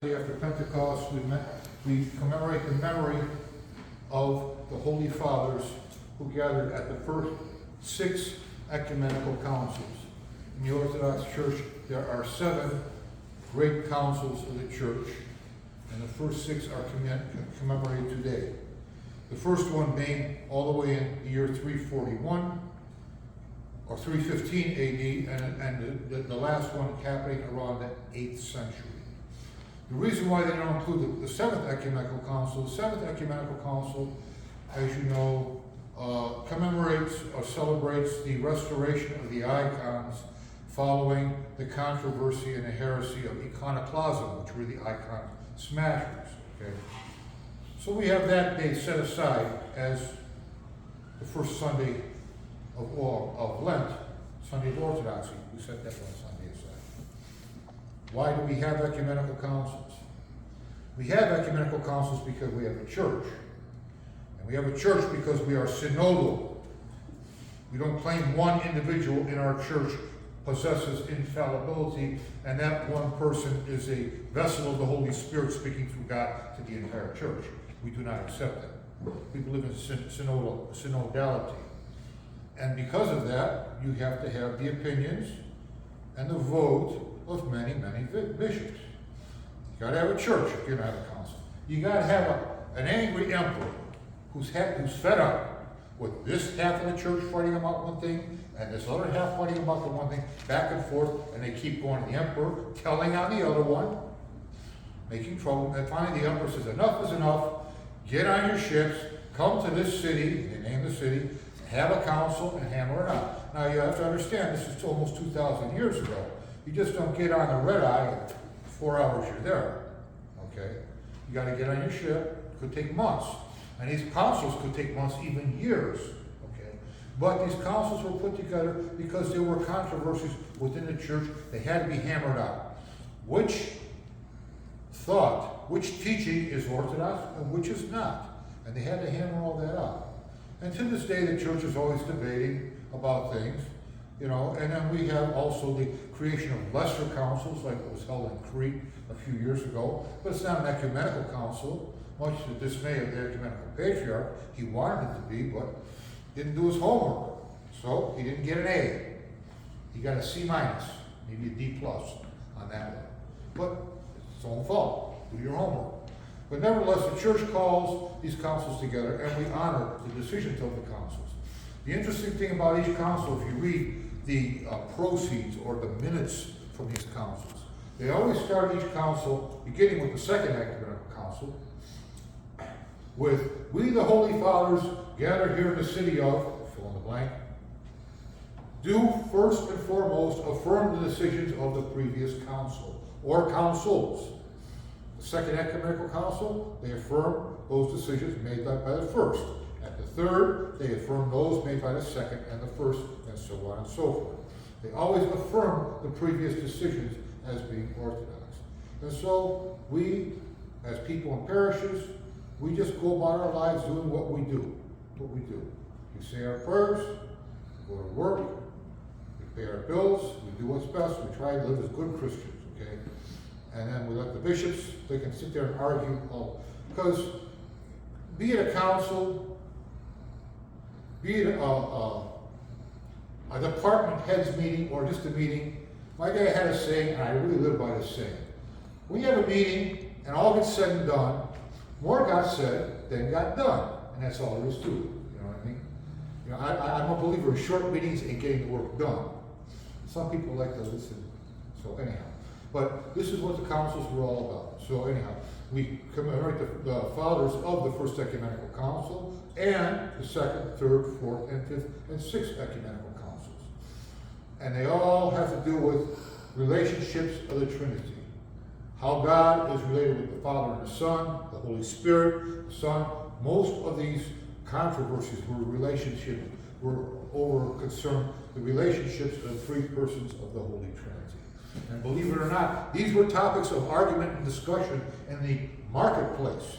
After Pentecost, we commemorate the memory of the Holy Fathers who gathered at the first 6 ecumenical councils. In the Orthodox Church, there are 7 great councils of the Church, and the first 6 are commemorated today. The first one being all the way in the year 341 or 315 AD, and the last one happening around the 8th century. The reason why they don't include the 7th Ecumenical Council, the 7th Ecumenical Council, as you know, commemorates or celebrates the restoration of the icons following the controversy and the heresy of iconoclasm, which were the icon smashers. Okay? So we have that day set aside as the first Sunday of Lent, Sunday of Orthodoxy. We set that one Sunday aside. Why do we have ecumenical councils? We have ecumenical councils because we have a church. And we have a church because we are synodal. We don't claim one individual in our church possesses infallibility, and that one person is a vessel of the Holy Spirit speaking through God to the entire church. We do not accept that. We believe in synodality. And because of that, you have to have the opinions and the vote of many, many bishops. You got to have a church if you're not a council. You got to have an angry emperor who's fed up with this half of the church fighting about one thing and this other half fighting about the one thing, back and forth, and they keep going. The emperor telling on the other one, making trouble, and finally the emperor says, enough is enough, get on your ships, come to this city, they name the city, have a council, and hammer it out. Now you have to understand, this is almost 2,000 years ago. You just don't get on the red eye, and 4 hours you're there, okay? You got to get on your ship. It could take months. And these councils could take months, even years, okay? But these councils were put together because there were controversies within the church. They had to be hammered out. Which thought, which teaching is orthodox and which is not? And they had to hammer all that out. And to this day, the church is always debating about things. You know, and then we have also the creation of lesser councils, like what was held in Crete a few years ago. But it's not an ecumenical council, much to the dismay of the ecumenical patriarch. He wanted it to be, but didn't do his homework. So he didn't get an A. He got a C minus, maybe a D plus on that one. But it's its own fault. Do your homework. But nevertheless, the church calls these councils together, and we honor the decisions of the councils. The interesting thing about each council, if you read the proceeds or the minutes from these councils, they always start each council, beginning with the second ecumenical council, with, we the Holy Fathers gathered here in the city of, fill in the blank, do first and foremost affirm the decisions of the previous council, or councils. The second ecumenical council, they affirm those decisions made by the first. At the third, they affirm those made by the second and the first, and so on and so forth. They always affirm the previous decisions as being orthodox. And so we, as people in parishes, we just go about our lives doing what we do. We say our prayers, we go to work, we pay our bills, we do what's best, we try to live as good Christians, okay? And then we let the bishops, they can sit there and argue, because be it a council, be it a department heads meeting or just a meeting, my dad had a saying, and I really live by this saying. When you have a meeting and all gets said and done, more got said than got done. And that's all there is to it. You know what I mean? You know, I'm a believer in short meetings and getting the work done. Some people like to listen. So anyhow. But this is what the councils were all about. So anyhow, we commemorate the fathers of the first ecumenical council and the second, third, fourth, and fifth, and sixth ecumenical councils. And they all have to do with relationships of the Trinity. How God is related with the Father and the Son, the Holy Spirit, the Son. Most of these controversies were over concerned the relationships of the three persons of the Holy Trinity. And believe it or not, these were topics of argument and discussion in the marketplace.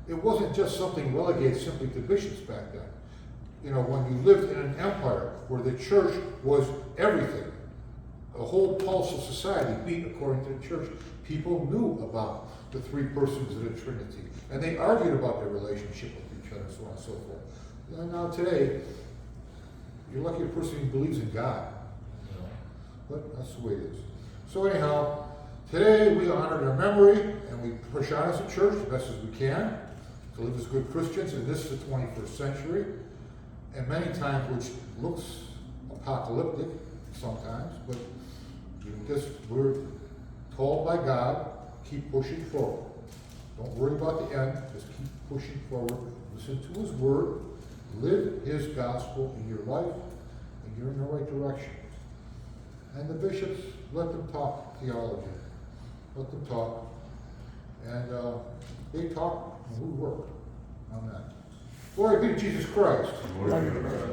It wasn't just something relegated simply to bishops back then. You know, when you lived in an empire where the church was everything, the whole pulse of society beat according to the church, people knew about the three persons of the Trinity. And they argued about their relationship with each other, so on and so forth. And now today, you're lucky a person who believes in God. You know? But that's the way it is. So anyhow, today we honor their memory and we push on as a church the best as we can to live as good Christians in this, the 21st century, and many times which looks apocalyptic sometimes, but we're told by God, keep pushing forward. Don't worry about the end, just keep pushing forward. Listen to His Word, live His gospel in your life, and you're in the right direction. And the bishops, let them talk theology. Let them talk. And they talk and we work on that. Glory be to Jesus Christ. Glory be to God.